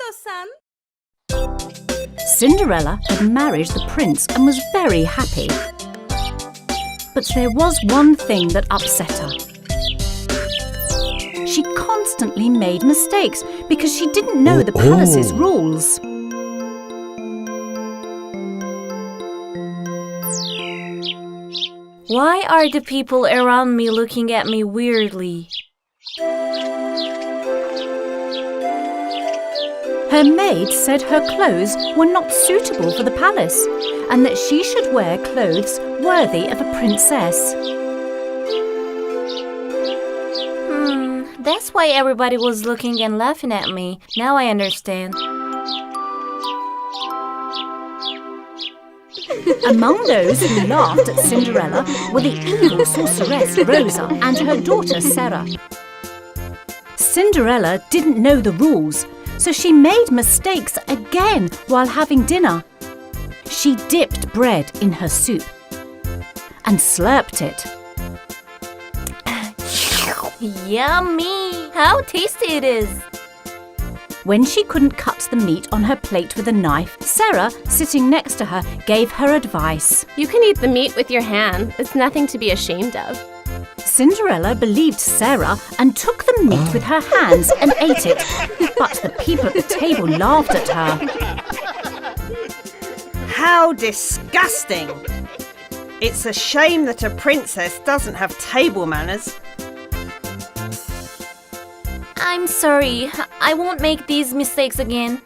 Kondosan. Cinderella had married the prince and was very happy. But there was one thing that upset her. She constantly made mistakes because she didn't know the palace's rules. Why are the people around me looking at me weirdly? Her maid said her clothes were not suitable for the palace and that she should wear clothes worthy of a princess. That's why everybody was looking and laughing at me. Now I understand. Among those who laughed at Cinderella were the evil sorceress Rosa and her daughter Sarah. Cinderella didn't know the rules, so she made mistakes again while having dinner. She dipped bread in her soup and slurped it. Yummy! How tasty it is! When she couldn't cut the meat on her plate with a knife, Sarah, sitting next to her, gave her advice. You can eat the meat with your hand. It's nothing to be ashamed of. Cinderella believed Sarah and took the meat with her hands and ate it. But the people at the table laughed at her. How disgusting! It's a shame that a princess doesn't have table manners. I'm sorry. I won't make these mistakes again.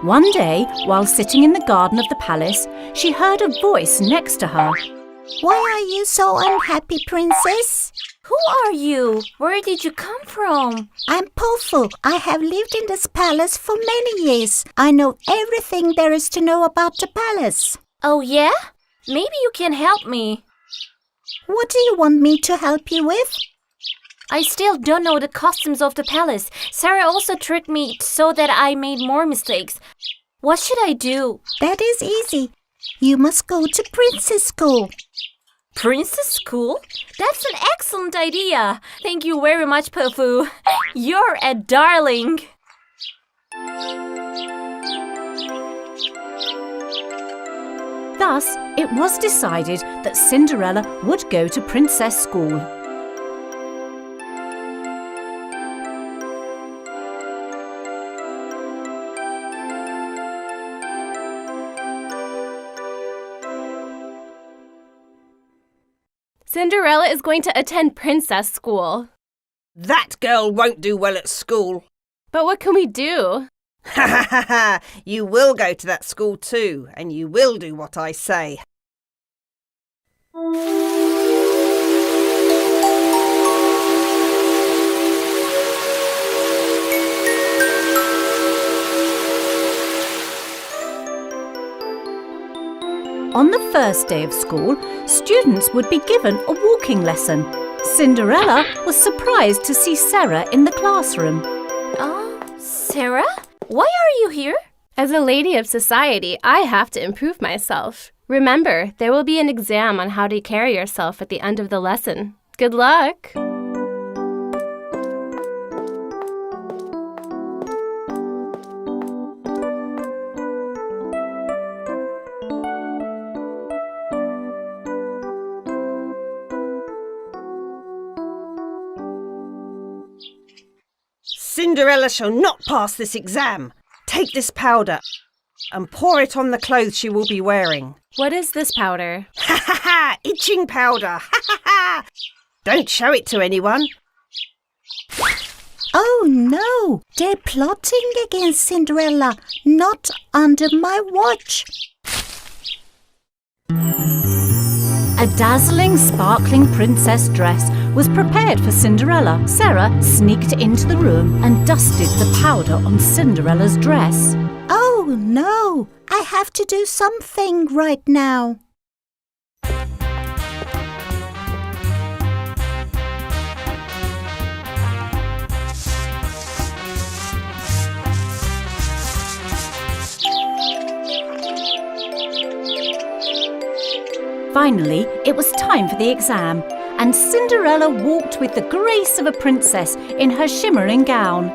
One day, while sitting in the garden of the palace, she heard a voice next to her. Why are you so unhappy, princess? Who are you? Where did you come from? I'm Pofu. I have lived in this palace for many years. I know everything there is to know about the palace. Oh yeah? Maybe you can help me. What do you want me to help you with? I still don't know the customs of the palace. Sarah also tricked me so that I made more mistakes. What should I do? That is easy. You must go to princess school. Princess school? That's an excellent idea. Thank you very much, Pofu. You're a darling. Thus, it was decided that Cinderella would go to princess school. Cinderella is going to attend princess school. That girl won't do well at school. But what can we do? Ha ha ha ha! You will go to that school too, and you will do what I say. On the first day of school, students would be given a walking lesson. Cinderella was surprised to see Sarah in the classroom. Oh, Sarah? Why are you here? As a lady of society, I have to improve myself. Remember, there will be an exam on how to carry yourself at the end of the lesson. Good luck! Cinderella shall not pass this exam. Take this powder and pour it on the clothes she will be wearing. What is this powder? Ha ha ha! Itching powder! Ha ha ha! Don't show it to anyone. Oh no! They're plotting against Cinderella. Not under my watch. A dazzling, sparkling princess dress was prepared for Cinderella. Sarah sneaked into the room and dusted the powder on Cinderella's dress. Oh no! I have to do something right now. Finally, it was time for the exam, and Cinderella walked with the grace of a princess in her shimmering gown.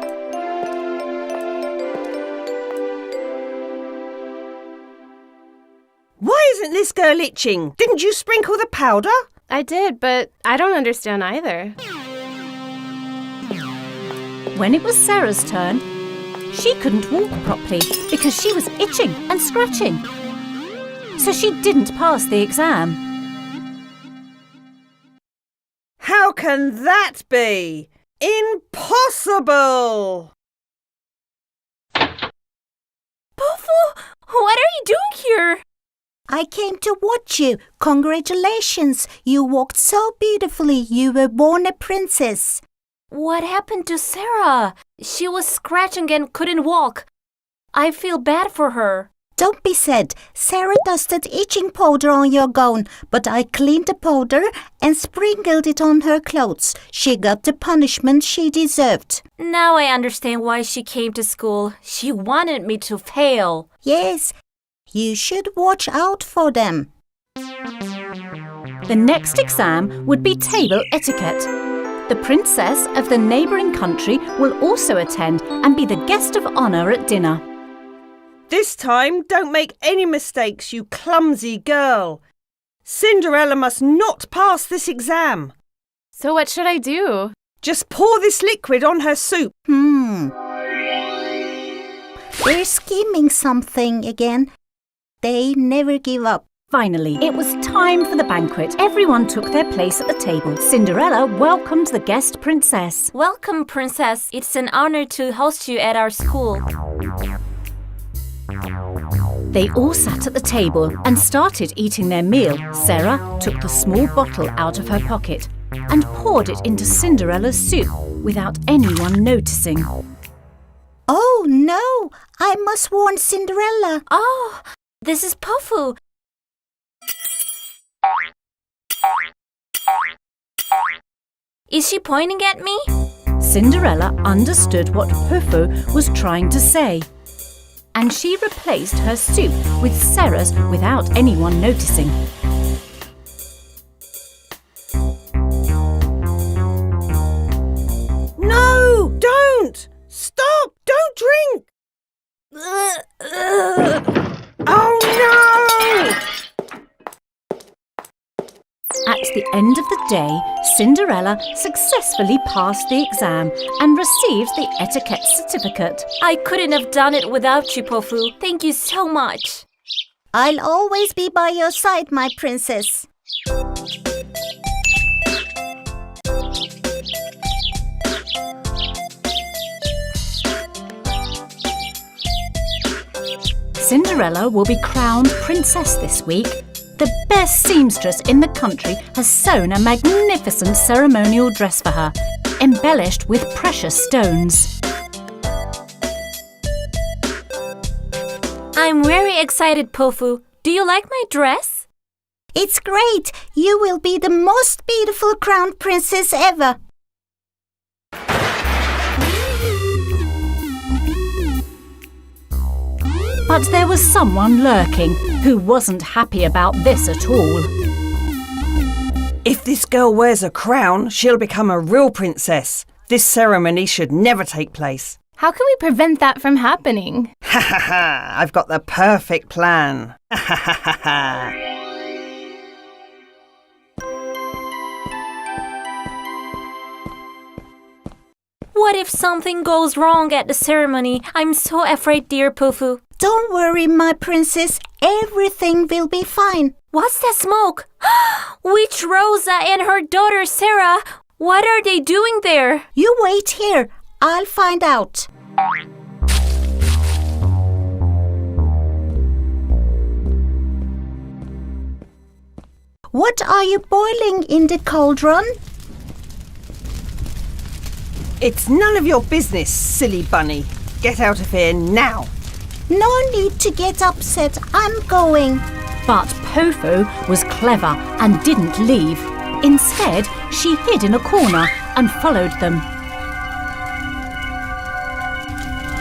Why isn't this girl itching? Didn't you sprinkle the powder? I did, but I don't understand either. When it was Sarah's turn, she couldn't walk properly because she was itching and scratching. So she didn't pass the exam. How can that be? Impossible! Pofu, what are you doing here? I came to watch you. Congratulations. You walked so beautifully. You were born a princess. What happened to Sarah? She was scratching and couldn't walk. I feel bad for her. Don't be sad. Sarah dusted itching powder on your gown, but I cleaned the powder and sprinkled it on her clothes. She got the punishment she deserved. Now I understand why she came to school. She wanted me to fail. Yes, you should watch out for them. The next exam would be table etiquette. The princess of the neighbouring country will also attend and be the guest of honour at dinner. This time, don't make any mistakes, you clumsy girl. Cinderella must not pass this exam. So what should I do? Just pour this liquid on her soup. They're scheming something again. They never give up. Finally, it was time for the banquet. Everyone took their place at the table. Cinderella welcomed the guest princess. Welcome, Princess. It's an honor to host you at our school. They all sat at the table and started eating their meal. Sarah took the small bottle out of her pocket and poured it into Cinderella's soup without anyone noticing. Oh no! I must warn Cinderella. Oh, this is Pofu. Is she pointing at me? Cinderella understood what Pofu was trying to say, and she replaced her soup with Sarah's without anyone noticing. No, don't! Stop! Don't drink! Oh no! At the end of the day, Cinderella successfully passed the exam and received the etiquette certificate. I couldn't have done it without you, Pofu. Thank you so much. I'll always be by your side, my princess. Cinderella will be crowned princess this week. The best seamstress in the country has sewn a magnificent ceremonial dress for her, embellished with precious stones. I'm very excited, Pofu. Do you like my dress? It's great. You will be the most beautiful crowned princess ever. But there was someone lurking who wasn't happy about this at all. If this girl wears a crown, she'll become a real princess. This ceremony should never take place. How can we prevent that from happening? Ha ha ha! I've got the perfect plan. Ha ha ha ha! What if something goes wrong at the ceremony? I'm so afraid, dear Pofu. Don't worry, my princess. Everything will be fine. What's that smoke? Witch Rosa and her daughter Sarah. What are they doing there? You wait here. I'll find out. What are you boiling in the cauldron? It's none of your business, silly bunny. Get out of here now. No need to get upset. I'm going. But Pofu was clever and didn't leave. Instead, she hid in a corner and followed them.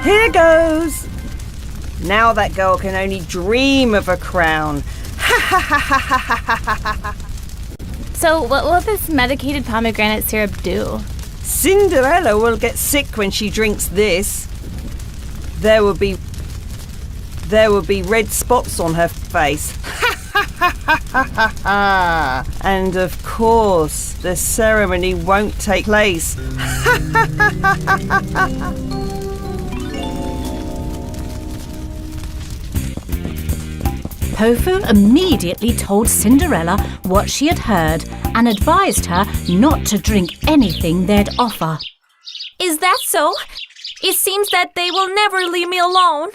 Here goes. Now that girl can only dream of a crown. Ha So what will this medicated pomegranate syrup do? Cinderella will get sick when she drinks this. There will be red spots on her face. And of course, the ceremony won't take place. Pofu immediately told Cinderella what she had heard and advised her not to drink anything they'd offer. Is that so? It seems that they will never leave me alone.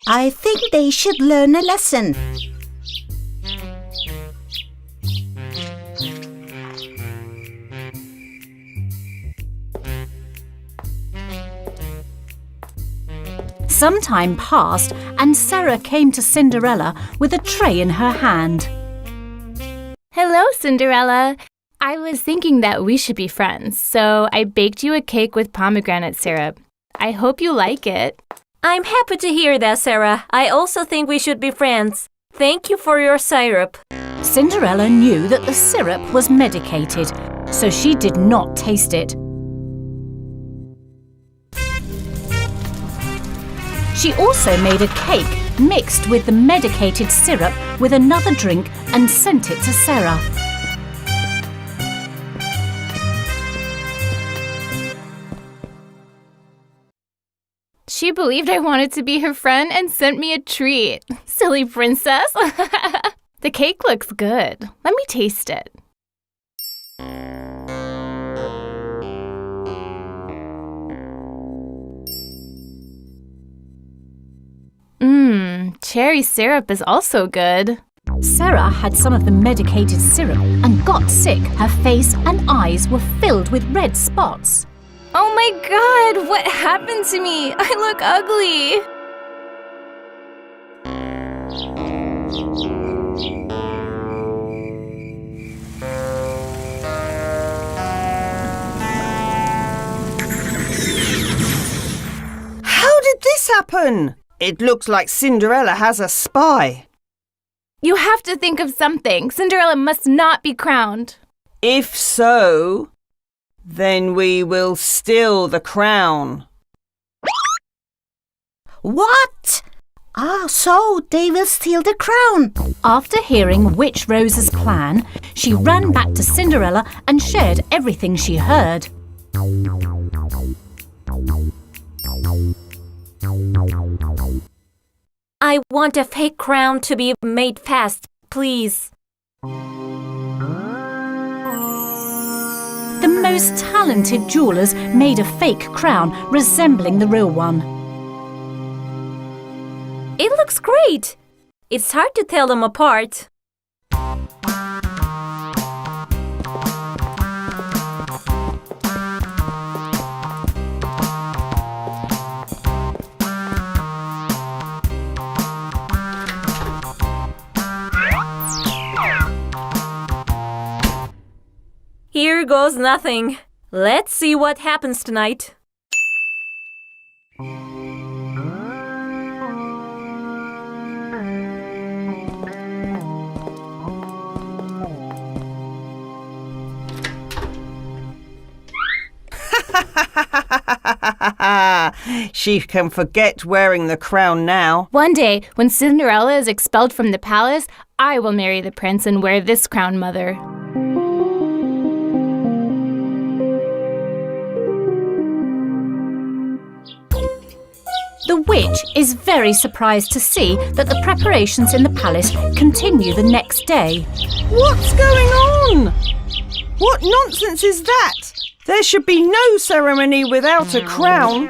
I think they should learn a lesson. Some time passed and Sarah came to Cinderella with a tray in her hand. Hello, Cinderella. I was thinking that we should be friends, so I baked you a cake with pomegranate syrup. I hope you like it. I'm happy to hear that, Sarah. I also think we should be friends. Thank you for your syrup. Cinderella knew that the syrup was medicated, so she did not taste it. She also made a cake mixed with the medicated syrup with another drink and sent it to Sarah. She believed I wanted to be her friend and sent me a treat. Silly princess. The cake looks good. Let me taste it. Cherry syrup is also good. Sarah had some of the medicated syrup and got sick. Her face and eyes were filled with red spots. Oh my God, what happened to me? I look ugly. How did this happen? It looks like Cinderella has a spy. You have to think of something. Cinderella must not be crowned. If so, then we will steal the crown. What? So they will steal the crown. After hearing Witch Rose's plan, she ran back to Cinderella and shared everything she heard. I want a fake crown to be made fast, please. The most talented jewelers made a fake crown resembling the real one. It looks great. It's hard to tell them apart. Here goes nothing. Let's see what happens tonight. She can forget wearing the crown now. One day, when Cinderella is expelled from the palace, I will marry the prince and wear this crown, Mother. The witch is very surprised to see that the preparations in the palace continue the next day. What's going on? What nonsense is that? There should be no ceremony without a crown.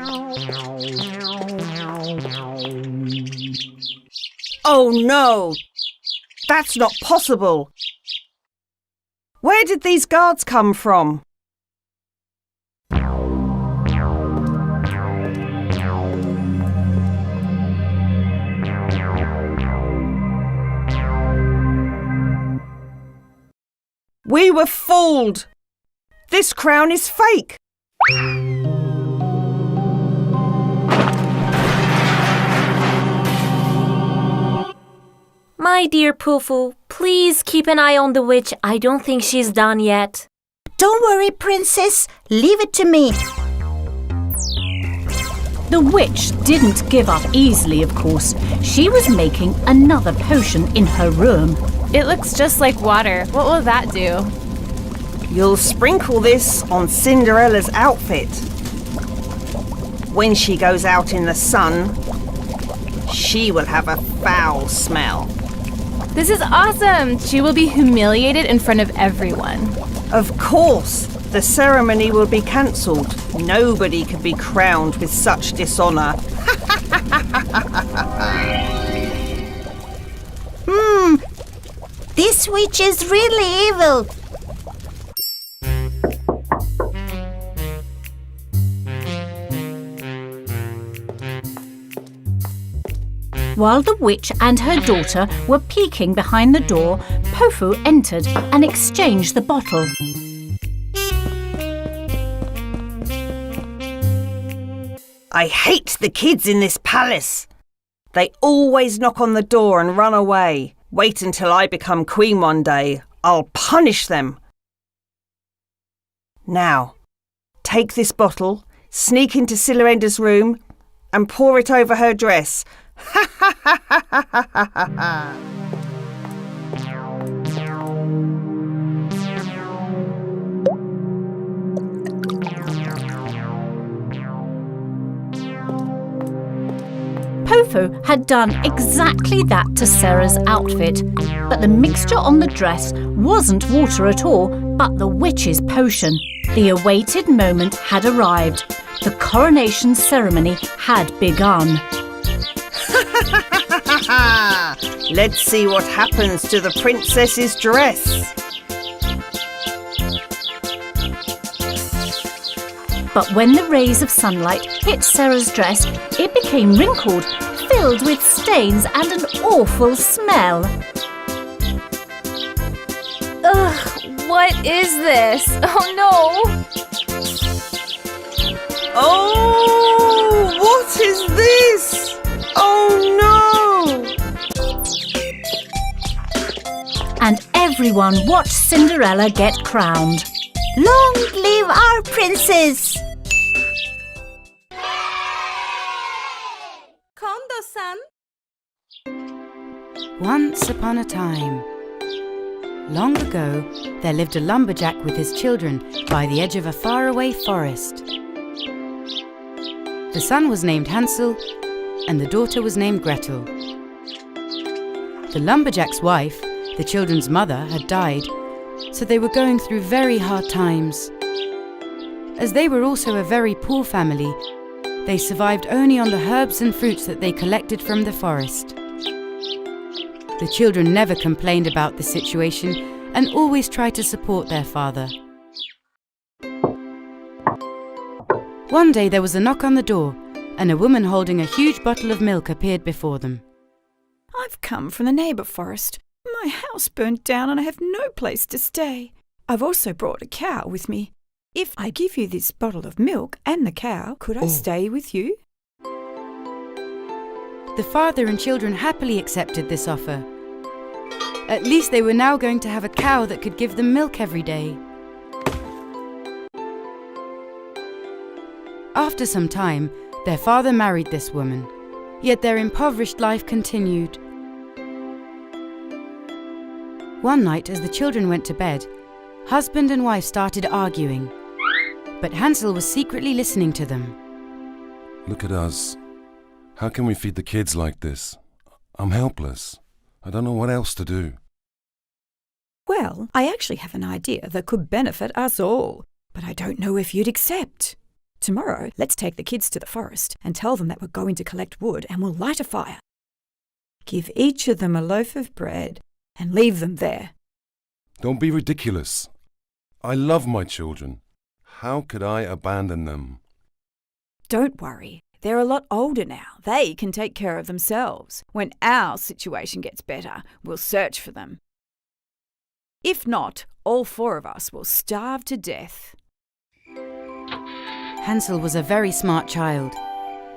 Oh no! That's not possible. Where did these guards come from? We were fooled. This crown is fake. My dear Poofu, please keep an eye on the witch. I don't think she's done yet. Don't worry, Princess. Leave it to me. The witch didn't give up easily, of course. She was making another potion in her room. It looks just like water. What will that do? You'll sprinkle this on Cinderella's outfit. When she goes out in the sun, she will have a foul smell. This is awesome! She will be humiliated in front of everyone. Of course, the ceremony will be cancelled. Nobody can be crowned with such dishonour. This witch is really evil. While the witch and her daughter were peeking behind the door, Pofu entered and exchanged the bottle. I hate the kids in this palace. They always knock on the door and run away. Wait until I become queen one day. I'll punish them. Now, take this bottle, sneak into Cinderella's room and pour it over her dress. Ha ha ha ha ha ha ha ha. Pofu had done exactly that to Sarah's outfit, but the mixture on the dress wasn't water at all, but the witch's potion. The awaited moment had arrived. The coronation ceremony had begun. Let's see what happens to the princess's dress. But when the rays of sunlight hit Sarah's dress, it became wrinkled, filled with stains and an awful smell. Ugh, what is this? Oh no! Oh, what is this? Oh no! And everyone watched Cinderella get crowned. Long live our princess! KONDOSAN. Once upon a time, long ago, there lived a lumberjack with his children by the edge of a faraway forest. The son was named Hansel and the daughter was named Gretel. The lumberjack's wife, the children's mother, had died, so they were going through very hard times. As they were also a very poor family, they survived only on the herbs and fruits that they collected from the forest. The children never complained about the situation and always tried to support their father. One day there was a knock on the door, and a woman holding a huge bottle of milk appeared before them. I've come from the neighbour forest. My house burnt down and I have no place to stay. I've also brought a cow with me. If I give you this bottle of milk and the cow, could I stay with you? The father and children happily accepted this offer. At least they were now going to have a cow that could give them milk every day. After some time, their father married this woman, yet their impoverished life continued. One night, as the children went to bed, husband and wife started arguing, but Hansel was secretly listening to them. Look at us. How can we feed the kids like this? I'm helpless. I don't know what else to do. Well, I actually have an idea that could benefit us all, but I don't know if you'd accept. Tomorrow, let's take the kids to the forest and tell them that we're going to collect wood and we'll light a fire. Give each of them a loaf of bread and leave them there. Don't be ridiculous. I love my children. How could I abandon them? Don't worry. They're a lot older now. They can take care of themselves. When our situation gets better, we'll search for them. If not, all four of us will starve to death. Hansel was a very smart child,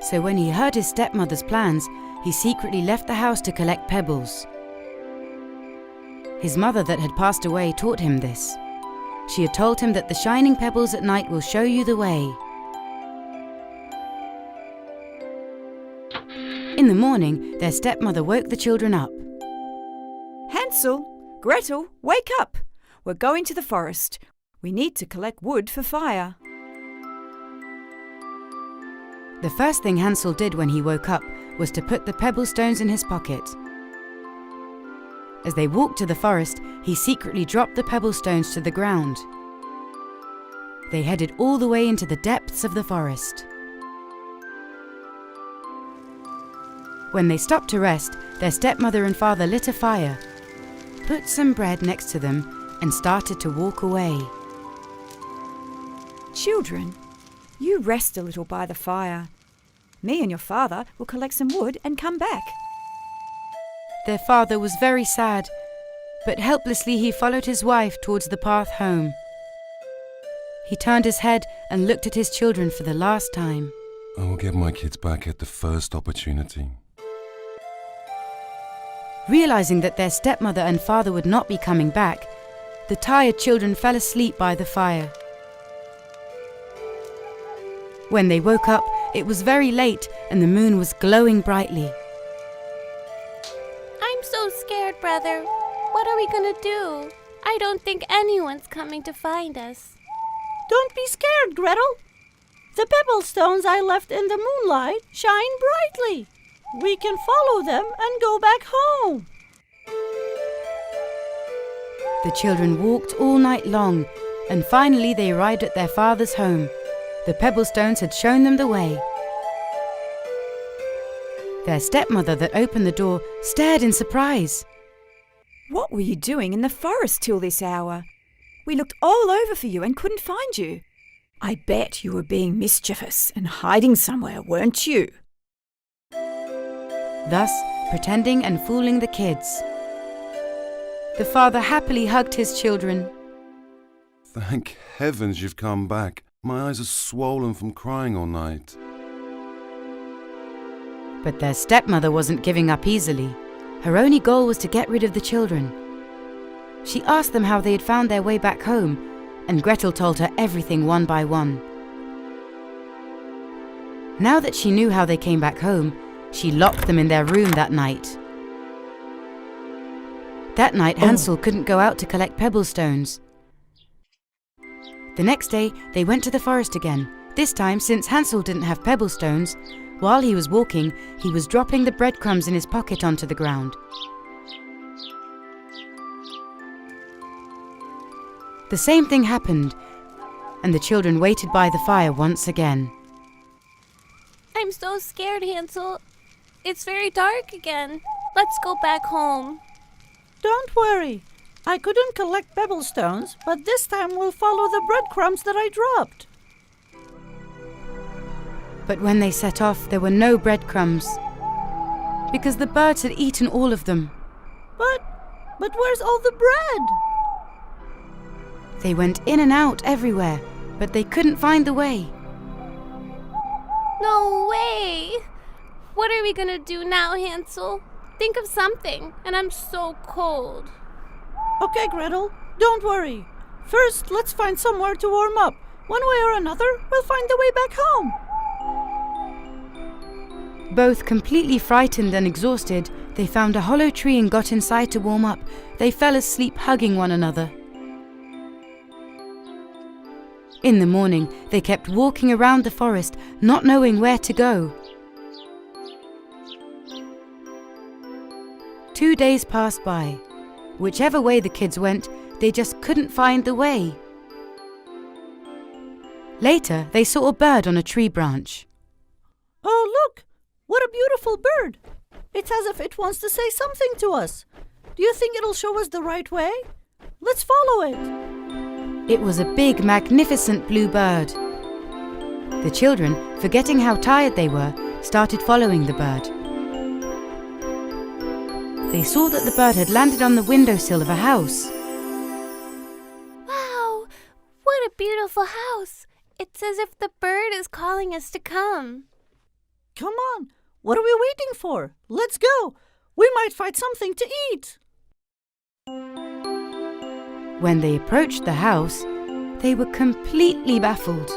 so when he heard his stepmother's plans, he secretly left the house to collect pebbles. His mother that had passed away taught him this. She had told him that the shining pebbles at night will show you the way. In the morning, their stepmother woke the children up. Hansel, Gretel, wake up! We're going to the forest. We need to collect wood for fire. The first thing Hansel did when he woke up was to put the pebble stones in his pocket. As they walked to the forest, he secretly dropped the pebble stones to the ground. They headed all the way into the depths of the forest. When they stopped to rest, their stepmother and father lit a fire, put some bread next to them, and started to walk away. Children, you rest a little by the fire. Me and your father will collect some wood and come back. Their father was very sad, but helplessly he followed his wife towards the path home. He turned his head and looked at his children for the last time. I will get my kids back at the first opportunity. Realizing that their stepmother and father would not be coming back, the tired children fell asleep by the fire. When they woke up, it was very late and the moon was glowing brightly. I'm so scared, brother. What are we gonna do? I don't think anyone's coming to find us. Don't be scared, Gretel. The pebble stones I left in the moonlight shine brightly. We can follow them and go back home. The children walked all night long, and finally they arrived at their father's home. The pebble stones had shown them the way. Their stepmother that opened the door stared in surprise. What were you doing in the forest till this hour? We looked all over for you and couldn't find you. I bet you were being mischievous and hiding somewhere, weren't you? Thus, pretending and fooling the kids. The father happily hugged his children. Thank heavens you've come back. My eyes are swollen from crying all night. But their stepmother wasn't giving up easily. Her only goal was to get rid of the children. She asked them how they had found their way back home, and Gretel told her everything one by one. Now that she knew how they came back home, she locked them in their room that night. That night, Hansel couldn't go out to collect pebble stones. The next day, they went to the forest again. This time, since Hansel didn't have pebble stones, while he was walking, he was dropping the breadcrumbs in his pocket onto the ground. The same thing happened, and the children waited by the fire once again. I'm so scared, Hansel. It's very dark again. Let's go back home. Don't worry. I couldn't collect pebble stones, but this time we'll follow the breadcrumbs that I dropped. But when they set off, there were no breadcrumbs, because the birds had eaten all of them. But where's all the bread? They went in and out everywhere, but they couldn't find the way. No way! What are we gonna do now, Hansel? Think of something, and I'm so cold. Okay, Gretel, don't worry. First, let's find somewhere to warm up. One way or another, we'll find the way back home. Both completely frightened and exhausted, they found a hollow tree and got inside to warm up. They fell asleep hugging one another. In the morning, they kept walking around the forest, not knowing where to go. 2 days passed by. Whichever way the kids went, they just couldn't find the way. Later, they saw a bird on a tree branch. Oh, look! What a beautiful bird! It's as if it wants to say something to us. Do you think it'll show us the right way? Let's follow it. It was a big, magnificent blue bird. The children, forgetting how tired they were, started following the bird. They saw that the bird had landed on the windowsill of a house. Wow! What a beautiful house! It's as if the bird is calling us to come. Come on, what are we waiting for? Let's go. We might find something to eat. When they approached the house, they were completely baffled.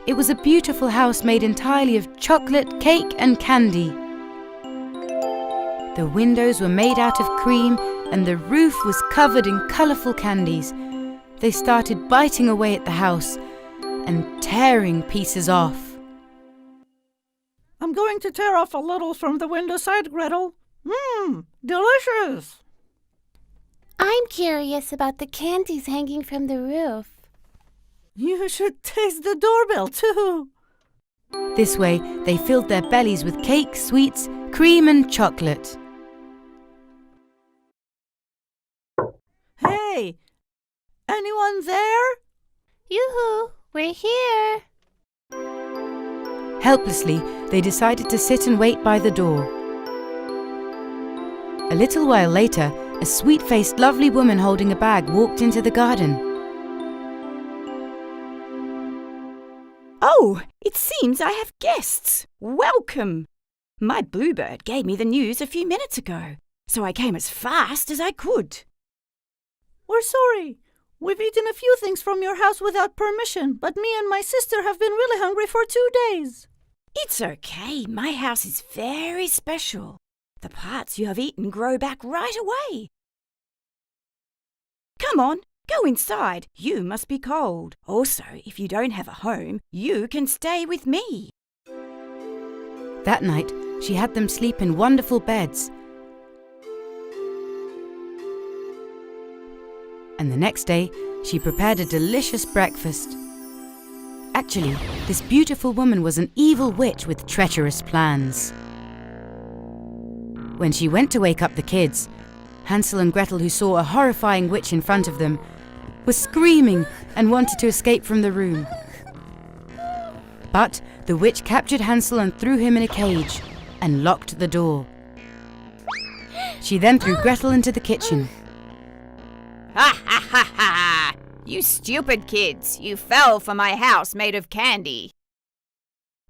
It was a beautiful house made entirely of chocolate, cake and candy. The windows were made out of cream and the roof was covered in colourful candies. They started biting away at the house and tearing pieces off. I'm going to tear off a little from the window side, Gretel. Delicious! I'm curious about the candies hanging from the roof. You should taste the doorbell, too. This way, they filled their bellies with cake, sweets, cream and chocolate. Hey, anyone there? Yoo-hoo, we're here. Helplessly, they decided to sit and wait by the door. A little while later, a sweet-faced, lovely woman holding a bag walked into the garden. Oh, it seems I have guests. Welcome. My bluebird gave me the news a few minutes ago, so I came as fast as I could. We're sorry. We've eaten a few things from your house without permission, but me and my sister have been really hungry for 2 days. It's okay. My house is very special. The parts you have eaten grow back right away. Come on, go inside. You must be cold. Also, if you don't have a home, you can stay with me. That night, she had them sleep in wonderful beds. And the next day, she prepared a delicious breakfast. Actually, this beautiful woman was an evil witch with treacherous plans. When she went to wake up the kids, Hansel and Gretel, who saw a horrifying witch in front of them, were screaming and wanted to escape from the room. But the witch captured Hansel and threw him in a cage and locked the door. She then threw Gretel into the kitchen. Ha ha ha ha! You stupid kids, you fell for my house made of candy.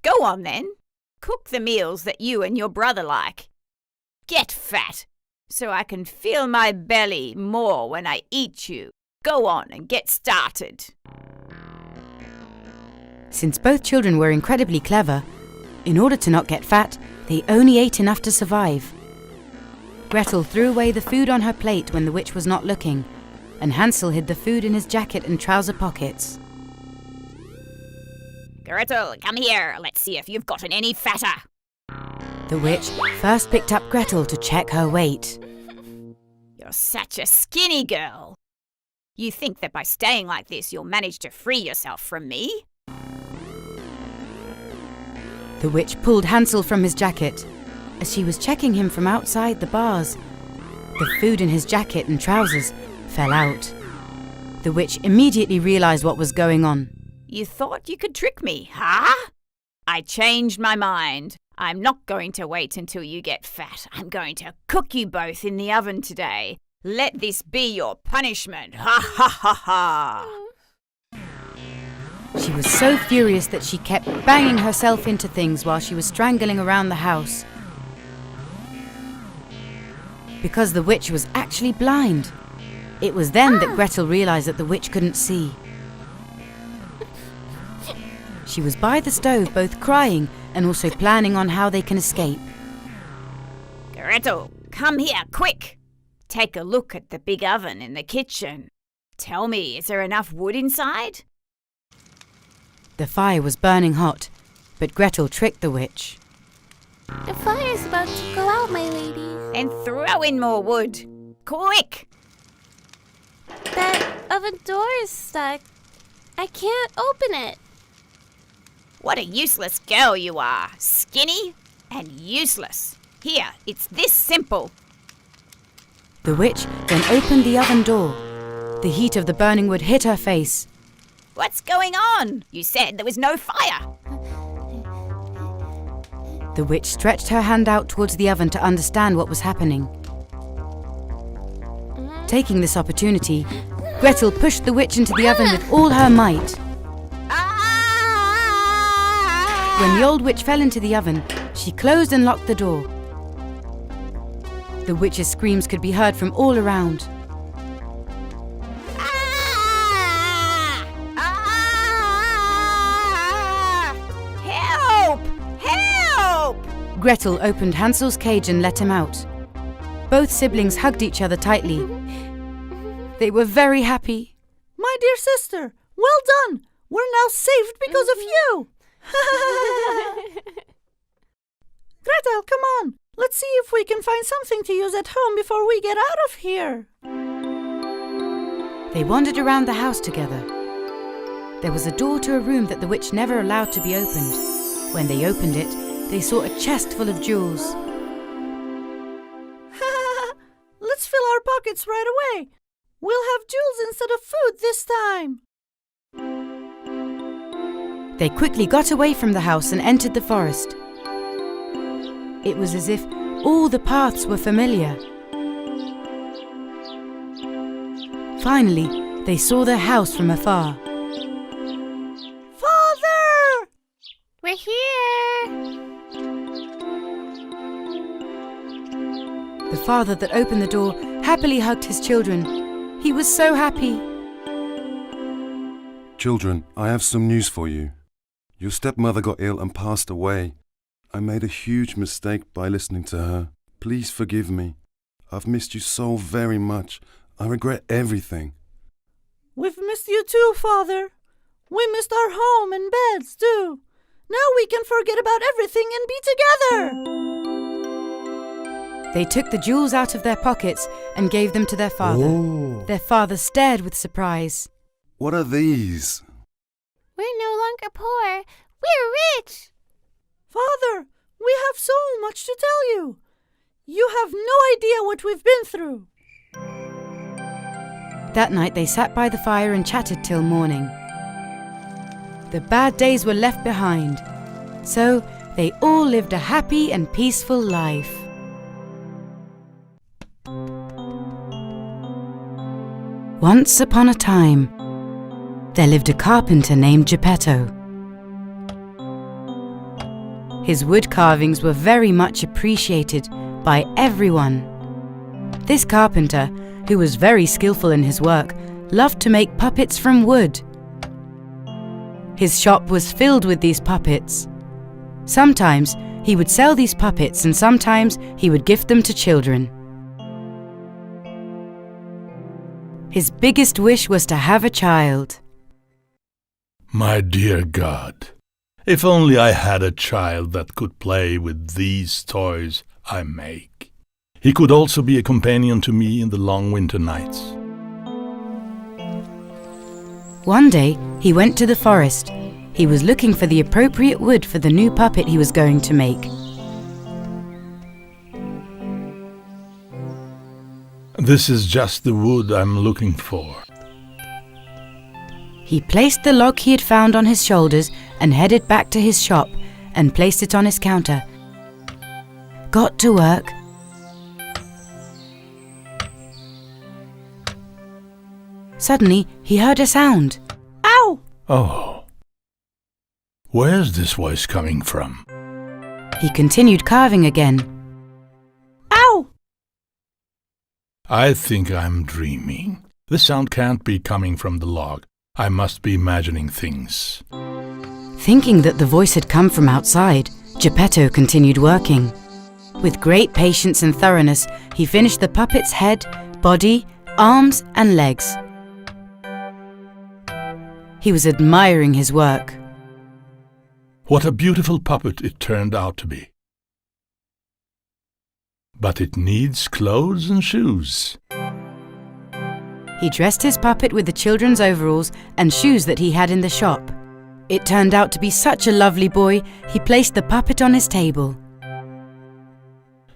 Go on then, cook the meals that you and your brother like. Get fat, so I can feel my belly more when I eat you. Go on and get started. Since both children were incredibly clever, in order to not get fat, they only ate enough to survive. Gretel threw away the food on her plate when the witch was not looking, and Hansel hid the food in his jacket and trouser pockets. Gretel, come here. Let's see if you've gotten any fatter. The witch first picked up Gretel to check her weight. You're such a skinny girl. You think that by staying like this, you'll manage to free yourself from me? The witch pulled Hansel from his jacket. As she was checking him from outside the bars, the food in his jacket and trousers fell out. The witch immediately realized what was going on. You thought you could trick me, huh? I changed my mind. I'm not going to wait until you get fat. I'm going to cook you both in the oven today. Let this be your punishment. Ha ha ha ha! She was so furious that she kept banging herself into things while she was strangling around the house. Because the witch was actually blind. It was then that Gretel realized that the witch couldn't see. She was by the stove, both crying and also planning on how they can escape. Gretel, come here, quick! Take a look at the big oven in the kitchen. Tell me, is there enough wood inside? The fire was burning hot, but Gretel tricked the witch. The fire's about to go out, my lady. Then throw in more wood. Quick! That oven door is stuck. I can't open it. What a useless girl you are. Skinny and useless. Here, it's this simple. The witch then opened the oven door. The heat of the burning wood hit her face. What's going on? You said there was no fire. The witch stretched her hand out towards the oven to understand what was happening. Taking this opportunity, Gretel pushed the witch into the oven with all her might. When the old witch fell into the oven, she closed and locked the door. The witch's screams could be heard from all around. Gretel opened Hansel's cage and let him out. Both siblings hugged each other tightly. They were very happy. My dear sister, well done! We're now saved because of you! Gretel, come on! Let's see if we can find something to use at home before we get out of here. They wandered around the house together. There was a door to a room that the witch never allowed to be opened. When they opened it, they saw a chest full of jewels. Let's fill our pockets right away. We'll have jewels instead of food this time. They quickly got away from the house and entered the forest. It was as if all the paths were familiar. Finally, they saw their house from afar. Father! We're here! The father that opened the door happily hugged his children. He was so happy. Children, I have some news for you. Your stepmother got ill and passed away. I made a huge mistake by listening to her. Please forgive me. I've missed you so very much. I regret everything. We've missed you too, Father. We missed our home and beds too. Now we can forget about everything and be together. They took the jewels out of their pockets and gave them to their father. Oh. Their father stared with surprise. What are these? We're no longer poor. We're rich! Father, we have so much to tell you. You have no idea what we've been through. That night they sat by the fire and chatted till morning. The bad days were left behind, so they all lived a happy and peaceful life. Once upon a time, there lived a carpenter named Geppetto. His wood carvings were very much appreciated by everyone. This carpenter, who was very skillful in his work, loved to make puppets from wood. His shop was filled with these puppets. Sometimes he would sell these puppets and sometimes he would gift them to children. His biggest wish was to have a child. My dear God, if only I had a child that could play with these toys I make. He could also be a companion to me in the long winter nights. One day, he went to the forest. He was looking for the appropriate wood for the new puppet he was going to make. This is just the wood I'm looking for. He placed the log he had found on his shoulders and headed back to his shop and placed it on his counter. Got to work. Suddenly, he heard a sound. Ow! Oh. Where's this voice coming from? He continued carving again. Ow! I think I'm dreaming. The sound can't be coming from the log. I must be imagining things. Thinking that the voice had come from outside, Geppetto continued working. With great patience and thoroughness, he finished the puppet's head, body, arms, and legs. He was admiring his work. What a beautiful puppet it turned out to be. But it needs clothes and shoes. He dressed his puppet with the children's overalls and shoes that he had in the shop. It turned out to be such a lovely boy, he placed the puppet on his table.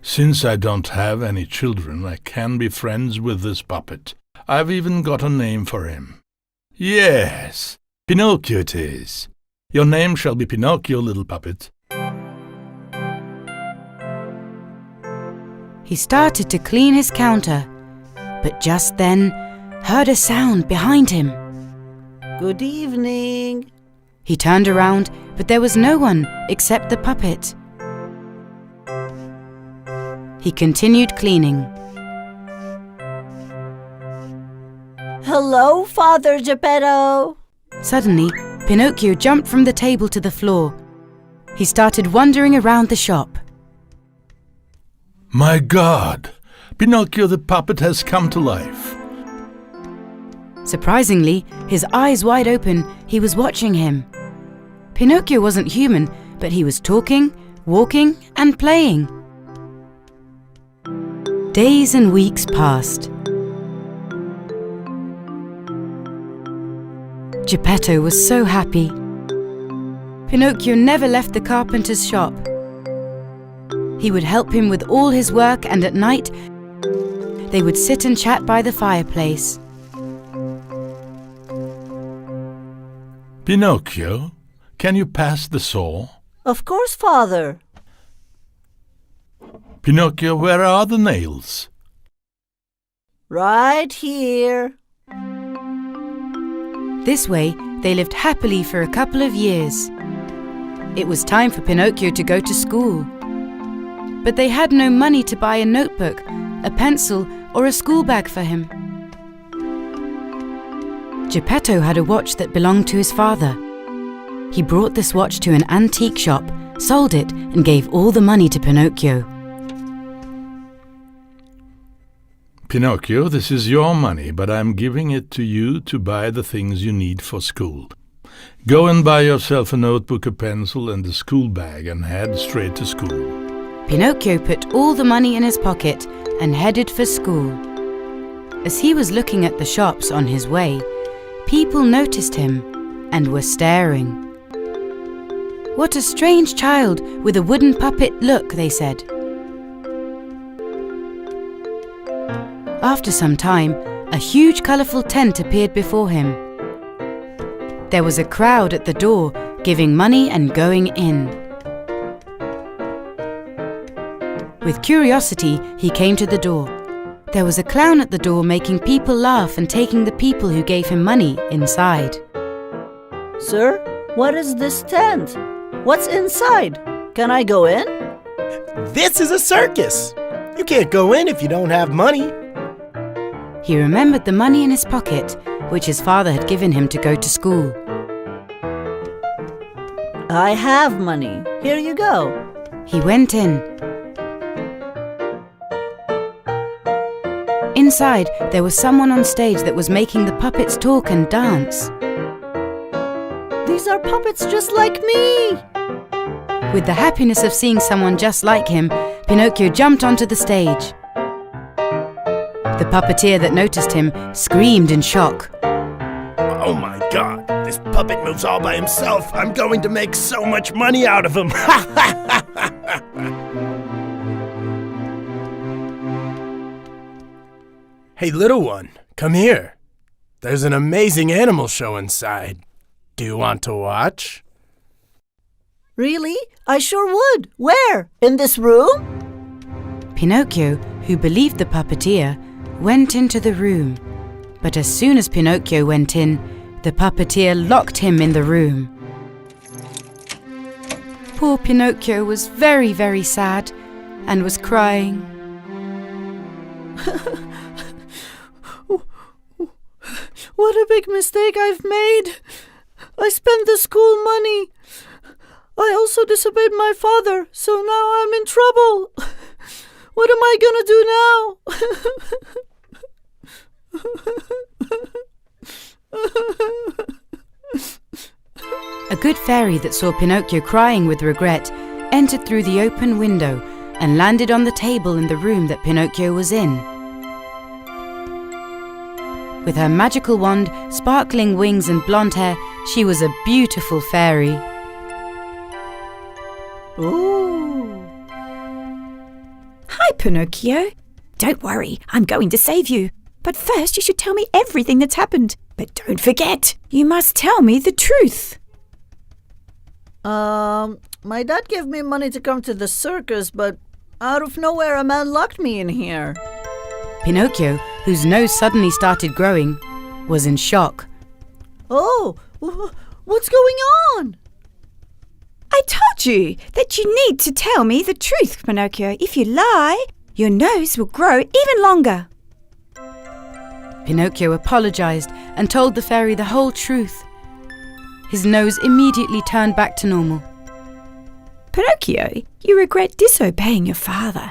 Since I don't have any children, I can be friends with this puppet. I've even got a name for him. Yes, Pinocchio it is. Your name shall be Pinocchio, little puppet. He started to clean his counter, but just then heard a sound behind him. Good evening. He turned around, but there was no one except the puppet. He continued cleaning. Hello, Father Geppetto. Suddenly, Pinocchio jumped from the table to the floor. He started wandering around the shop. My God! Pinocchio the puppet has come to life. Surprisingly, his eyes wide open, he was watching him. Pinocchio wasn't human, but he was talking, walking, and playing. Days and weeks passed. Geppetto was so happy. Pinocchio never left the carpenter's shop. He would help him with all his work, and at night they would sit and chat by the fireplace. Pinocchio, can you pass the saw? Of course, Father. Pinocchio, where are the nails? Right here. This way, they lived happily for a couple of years. It was time for Pinocchio to go to school. But they had no money to buy a notebook, a pencil, or a school bag for him. Geppetto had a watch that belonged to his father. He brought this watch to an antique shop, sold it, and gave all the money to Pinocchio. Pinocchio, this is your money, but I'm giving it to you to buy the things you need for school. Go and buy yourself a notebook, a pencil, and a school bag, and head straight to school. Pinocchio put all the money in his pocket and headed for school. As he was looking at the shops on his way, people noticed him and were staring. "What a strange child with a wooden puppet look," they said. After some time, a huge colourful tent appeared before him. There was a crowd at the door, giving money and going in. With curiosity, he came to the door. There was a clown at the door making people laugh and taking the people who gave him money inside. Sir, what is this tent? What's inside? Can I go in? This is a circus. You can't go in if you don't have money. He remembered the money in his pocket, which his father had given him to go to school. I have money. Here you go. He went in. Inside, there was someone on stage that was making the puppets talk and dance. These are puppets just like me. With the happiness of seeing someone just like him, Pinocchio jumped onto the stage. The puppeteer that noticed him screamed in shock. Oh my God, this puppet moves all by himself. I'm going to make so much money out of him. Hey, little one, come here. There's an amazing animal show inside. Do you want to watch? Really? I sure would. Where? In this room? Pinocchio, who believed the puppeteer, went into the room. But as soon as Pinocchio went in, the puppeteer locked him in the room. Poor Pinocchio was very, very sad and was crying. What a big mistake I've made. I spent the school money. I also disobeyed my father, so now I'm in trouble. What am I gonna do now? A good fairy that saw Pinocchio crying with regret entered through the open window and landed on the table in the room that Pinocchio was in. With her magical wand, sparkling wings and blonde hair, she was a beautiful fairy. Ooh. Hi, Pinocchio. Don't worry, I'm going to save you. But first you should tell me everything that's happened. But don't forget, you must tell me the truth. My dad gave me money to come to the circus, but out of nowhere a man locked me in here. Pinocchio, whose nose suddenly started growing, was in shock. Oh, what's going on? I told you that you need to tell me the truth, Pinocchio. If you lie, your nose will grow even longer. Pinocchio apologized and told the fairy the whole truth. His nose immediately turned back to normal. Pinocchio, you regret disobeying your father.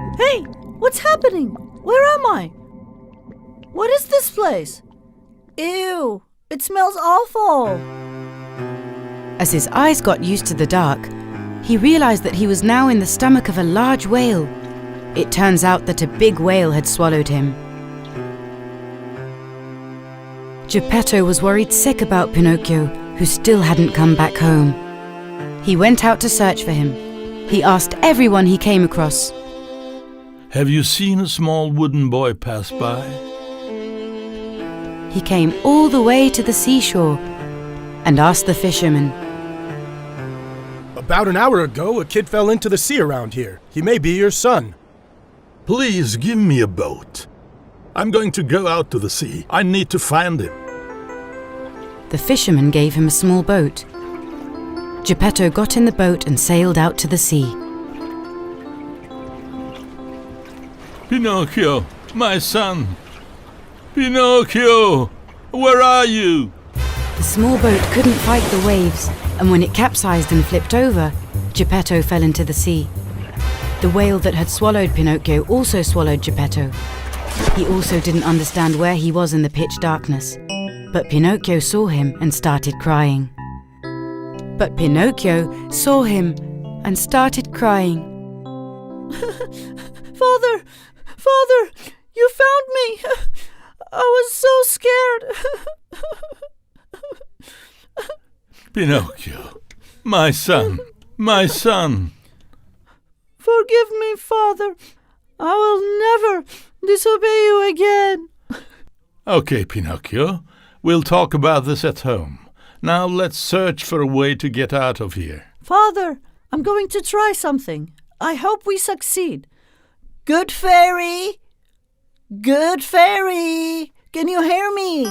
Hey, what's happening? Where am I? What is this place? Ew, it smells awful. As his eyes got used to the dark, he realized that he was now in the stomach of a large whale. It turns out that a big whale had swallowed him. Geppetto was worried sick about Pinocchio, who still hadn't come back home. He went out to search for him. He asked everyone he came across. Have you seen a small wooden boy pass by? He came all the way to the seashore and asked the fisherman. About an hour ago, a kid fell into the sea around here. He may be your son. Please give me a boat. I'm going to go out to the sea. I need to find him. The fisherman gave him a small boat. Geppetto got in the boat and sailed out to the sea. Pinocchio, my son. Pinocchio, where are you? The small boat couldn't fight the waves, and when it capsized and flipped over, Geppetto fell into the sea. The whale that had swallowed Pinocchio also swallowed Geppetto. He also didn't understand where he was in the pitch darkness, but Pinocchio saw him and started crying. But Pinocchio saw him and started crying. Father! Father! You found me! I was so scared! Pinocchio, my son, my son. Forgive me, Father. I will never disobey you again. Okay, Pinocchio, we'll talk about this at home. Now let's search for a way to get out of here. Father, I'm going to try something. I hope we succeed. Good fairy! Good fairy! Can you hear me?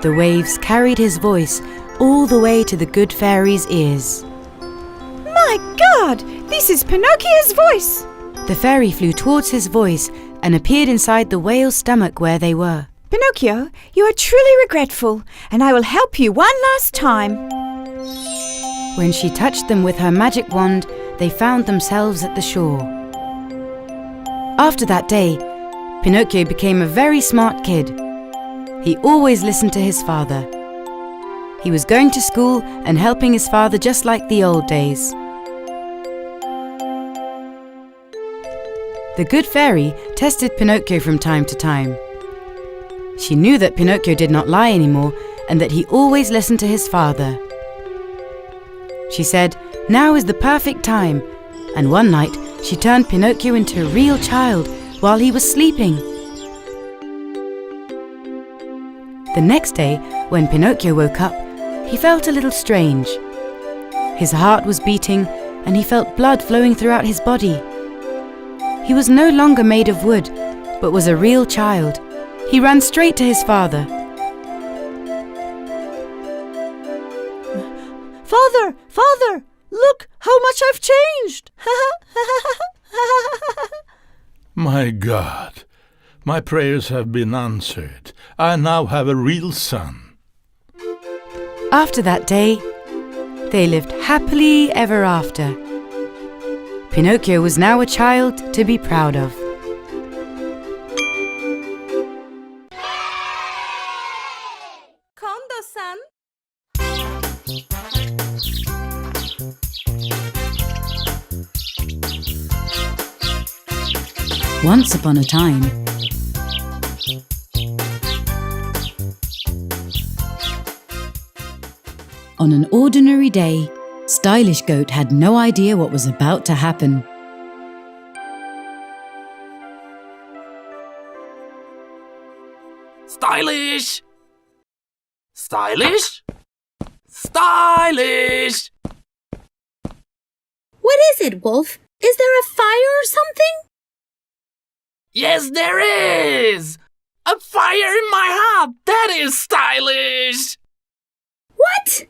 The waves carried his voice all the way to the good fairy's ears. My God! This is Pinocchio's voice! The fairy flew towards his voice and appeared inside the whale's stomach where they were. Pinocchio, you are truly regretful, and I will help you one last time. When she touched them with her magic wand, they found themselves at the shore. After that day, Pinocchio became a very smart kid. He always listened to his father. He was going to school and helping his father just like the old days. The good fairy tested Pinocchio from time to time. She knew that Pinocchio did not lie anymore and that he always listened to his father. She said, now is the perfect time, and one night she turned Pinocchio into a real child while he was sleeping. The next day, when Pinocchio woke up, he felt a little strange. His heart was beating and he felt blood flowing throughout his body. He was no longer made of wood, but was a real child. He ran straight to his father. Father! Father! Look how much I've changed! My God, my prayers have been answered. I now have a real son. After that day, they lived happily ever after. Pinocchio was now a child to be proud of. KONDOSAN. Once upon a time, on an ordinary day, Stylish Goat had no idea what was about to happen. Stylish! Stylish! Stylish! What is it, Wolf? Is there a fire or something? Yes, there is! A fire in my heart! That is stylish! What?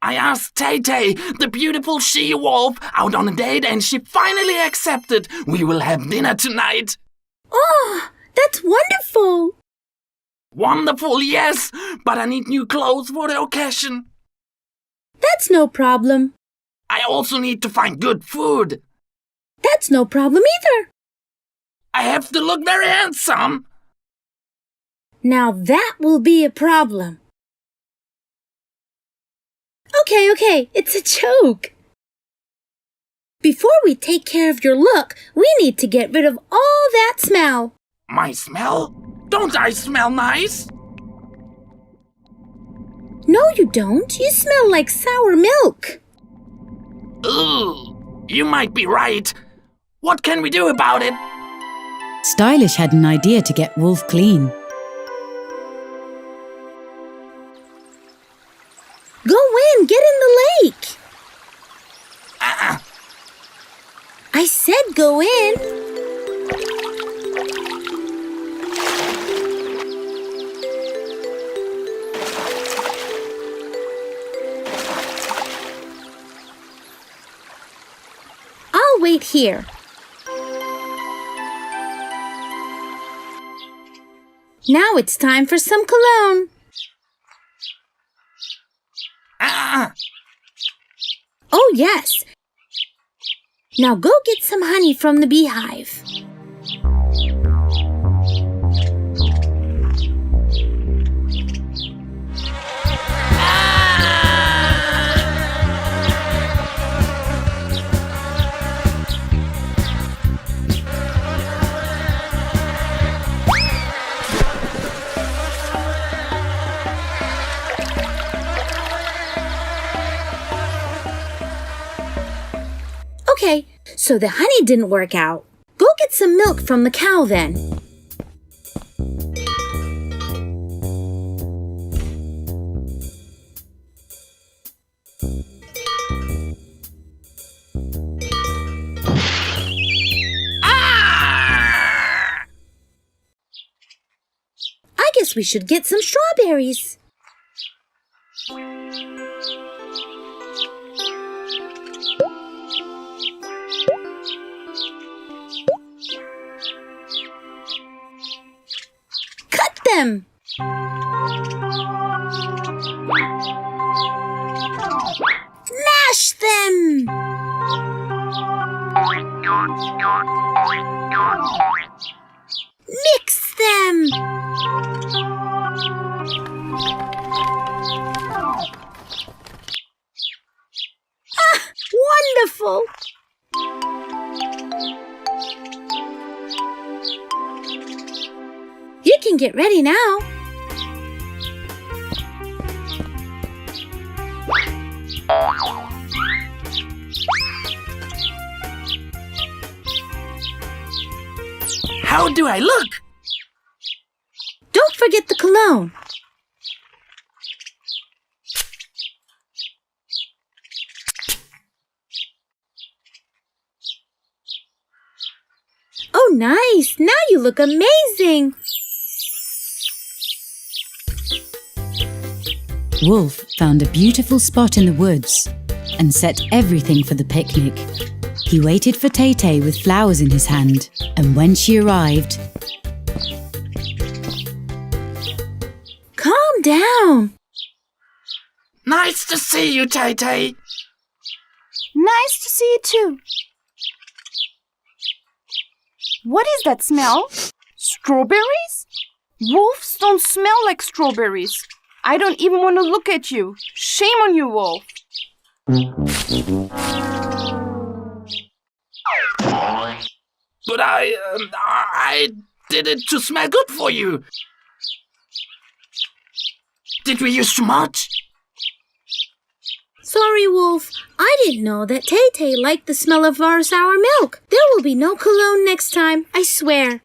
I asked Tay-Tay, the beautiful she-wolf, out on a date and she finally accepted. We will have dinner tonight. Oh, that's wonderful! Wonderful, yes, but I need new clothes for the occasion. That's no problem. I also need to find good food. That's no problem either. I have to look very handsome. Now that will be a problem. Okay, it's a joke. Before we take care of your look, we need to get rid of all that smell. My smell? Don't I smell nice? No, you don't. You smell like sour milk. Ooh, you might be right. What can we do about it? Stylish had an idea to get Wolf clean. Go in, get in the lake. I said go in. I'll wait here. Now it's time for some cologne. Oh, yes. Now go get some honey from the beehive. Okay, so the honey didn't work out. Go get some milk from the cow then. I guess we should get some strawberries. Cut them! Mash them! Mix them! Ah, wonderful! You can get ready now. How do I look? Don't forget the cologne. Oh, nice! Now you look amazing! Wolf found a beautiful spot in the woods and set everything for the picnic. He waited for Tay-Tay with flowers in his hand, and when she arrived... Calm down! Nice to see you, Tay-Tay. Nice to see you too. What is that smell? Strawberries? Wolves don't smell like strawberries. I don't even want to look at you. Shame on you, Wolf. But I did it to smell good for you. Did we use too much? Sorry, Wolf. I didn't know that Tay-Tay liked the smell of our sour milk. There will be no cologne next time, I swear.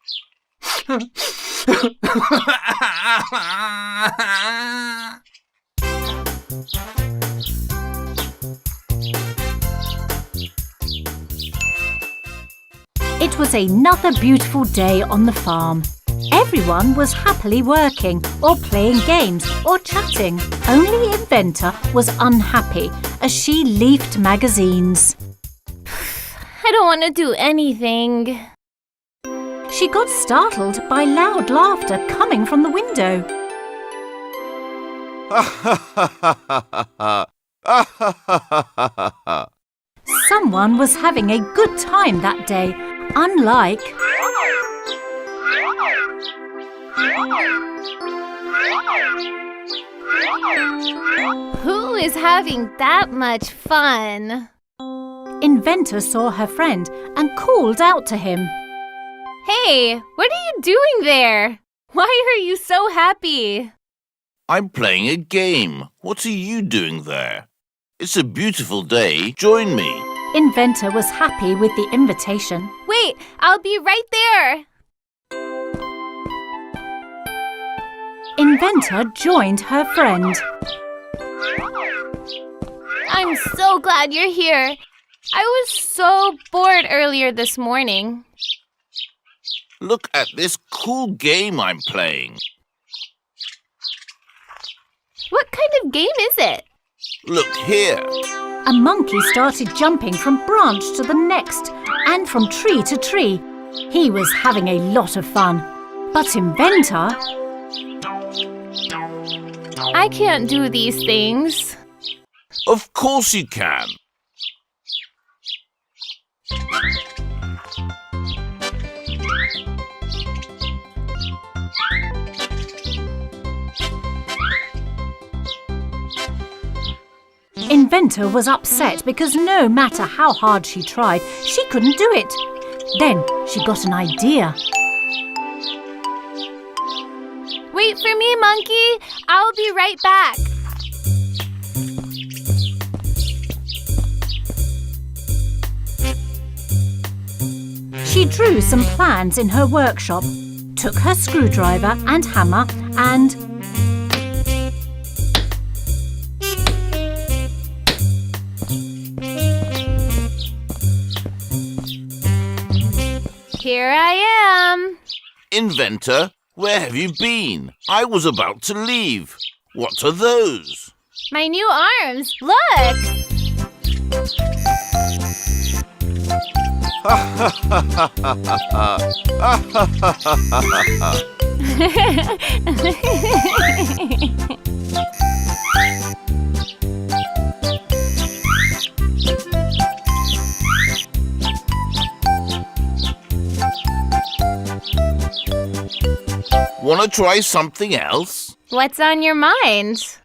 It was another beautiful day on the farm. Everyone was happily working or playing games or chatting. Only Inventor was unhappy as she leafed magazines. I don't want to do anything. She got startled by loud laughter coming from the window. Someone was having a good time that day, unlike... Who is having that much fun? Inventor saw her friend and called out to him. Hey, what are you doing there? Why are you so happy? I'm playing a game. What are you doing there? It's a beautiful day. Join me. Inventor was happy with the invitation. Wait, I'll be right there. Inventor joined her friend. I'm so glad you're here. I was so bored earlier this morning. Look at this cool game I'm playing. What kind of game is it? Look here. A monkey started jumping from branch to the next and from tree to tree. He was having a lot of fun. But Inventor... I can't do these things. Of course you can. Inventor was upset because no matter how hard she tried, she couldn't do it. Then she got an idea. Wait for me, monkey. I'll be right back. She drew some plans in her workshop, took her screwdriver and hammer and... Here I am. Inventor, where have you been? I was about to leave. What are those? My new arms. Look! Wanna try something else? What's on your mind?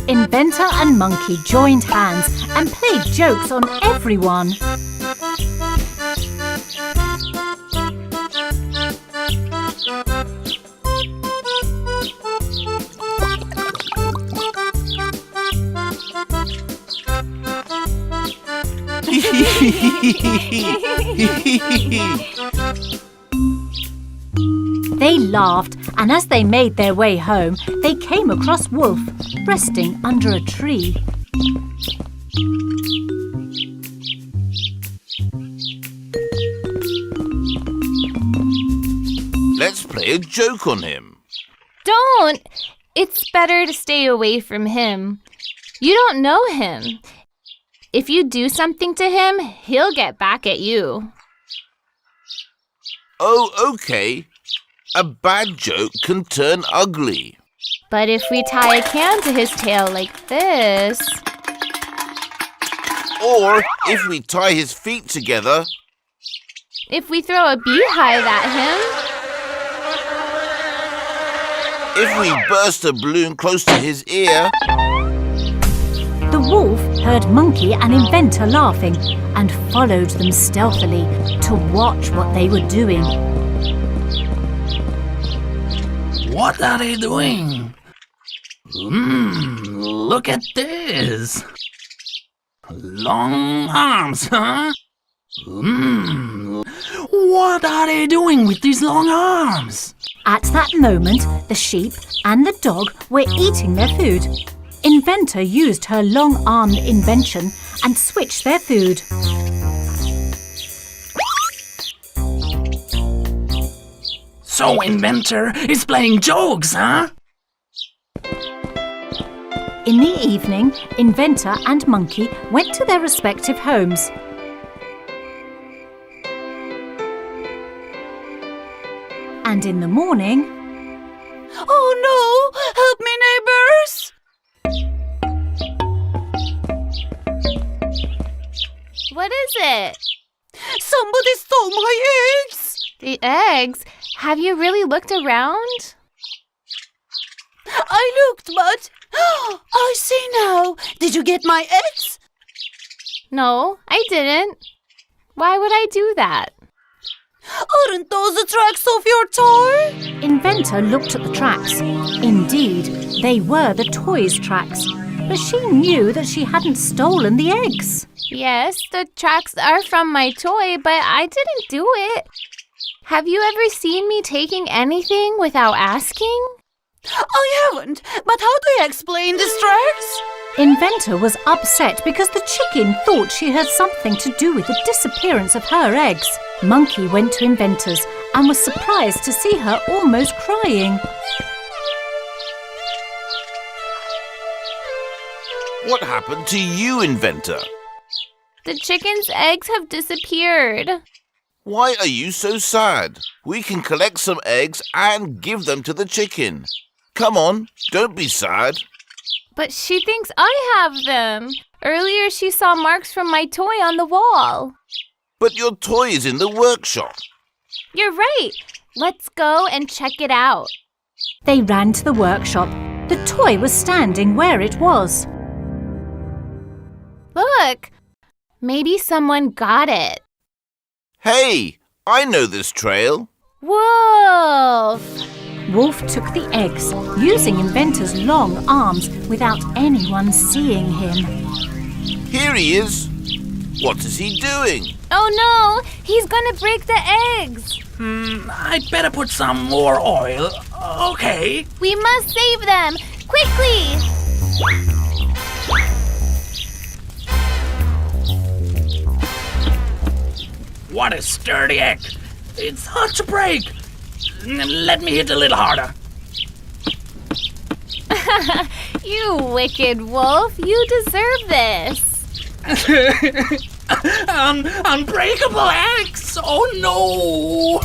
Inventor and Monkey joined hands and played jokes on everyone. They laughed, and as they made their way home, they came across Wolf, resting under a tree. Let's play a joke on him. Don't! It's better to stay away from him. You don't know him. If you do something to him, he'll get back at you. Oh, okay. A bad joke can turn ugly. But if we tie a can to his tail like this... Or if we tie his feet together. If we throw a beehive at him... If we burst a balloon close to his ear. The wolf heard Monkey and Inventor laughing and followed them stealthily to watch what they were doing. What are they doing? Look at this. Long arms, huh? What are they doing with these long arms? At that moment, the sheep and the dog were eating their food. Inventor used her long-armed invention and switched their food. So Inventor is playing jokes, huh? In the evening, Inventor and Monkey went to their respective homes. And in the morning... Oh no! Help me, neighbors! What is it? Somebody stole my eggs! The eggs? Have you really looked around? I looked, but I see now. Did you get my eggs? No, I didn't. Why would I do that? Aren't those the tracks of your toy? Inventor looked at the tracks. Indeed, they were the toy's tracks. But she knew that she hadn't stolen the eggs. Yes, the tracks are from my toy, but I didn't do it. Have you ever seen me taking anything without asking? I haven't, but how do you explain these tracks? Inventor was upset because the chicken thought she had something to do with the disappearance of her eggs. Monkey went to Inventor's and was surprised to see her almost crying. What happened to you, Inventor? The chicken's eggs have disappeared. Why are you so sad? We can collect some eggs and give them to the chicken. Come on, don't be sad. But she thinks I have them. Earlier she saw marks from my toy on the wall. But your toy is in the workshop. You're right. Let's go and check it out. They ran to the workshop. The toy was standing where it was. Look, maybe someone got it. Hey, I know this trail. Wolf! Wolf took the eggs, using Inventor's long arms without anyone seeing him. Here he is. What is he doing? Oh no, he's gonna break the eggs. I'd better put some more oil. Okay. We must save them, quickly! What a sturdy egg. It's hard to break. Let me hit a little harder. You wicked wolf, you deserve this. Unbreakable eggs! Oh no!